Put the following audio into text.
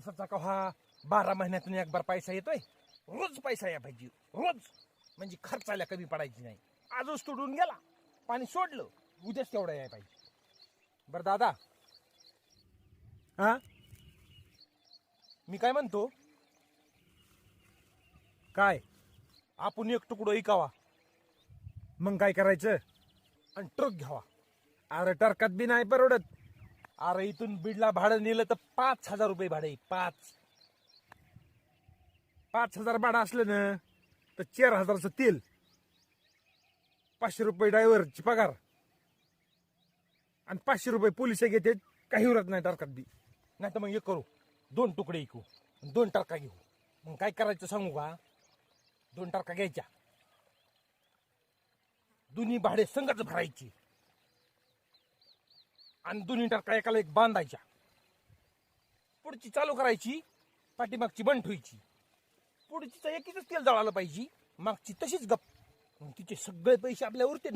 ऊसाचा कव्हा 12 महिन्यातून एक बार पैसा येतोय. रोज पैसा या पाहिजे, रोज. म्हणजे खर्चाला कमी पडायची नाही. आजच तुडून गेला, पाणी सोडलं, उद्याच तेवढा याय पाहिजे. बरं दादा, हा मी काय म्हणतो, काय आपण एक तुकडो ऐकावा, मग काय करायचं, आणि ट्रक घ्यावा. अरे टरकात बी नाही परवडत. अरे इथून बीडला भाडं नेलं तर 5,000 रुपये भाडे. 5,000 भाडं असलं ना तर 4,000चं तेल, 500 रुपये ड्रायव्हरची पगार, आणि 500 रुपये पोलिस घेते. काही उरत नाही टरकात बी. नाही तर मग एक करू, 2 तुकडे ऐकू, 2 टरका घेऊ. मग काय करायचं सांगू का, 2 टरका घ्यायच्या, दोन्ही भाडे संगच भरायची, आणि दोन्ही टरका एकाला एक बांधायच्या. पुढची चालू करायची, पाठीमागची बंद ठेवायची. पुढचीचं एकीच तेल जळालं पाहिजे, मागची तशीच गप. तिचे सगळे पैसे आपल्या उरते.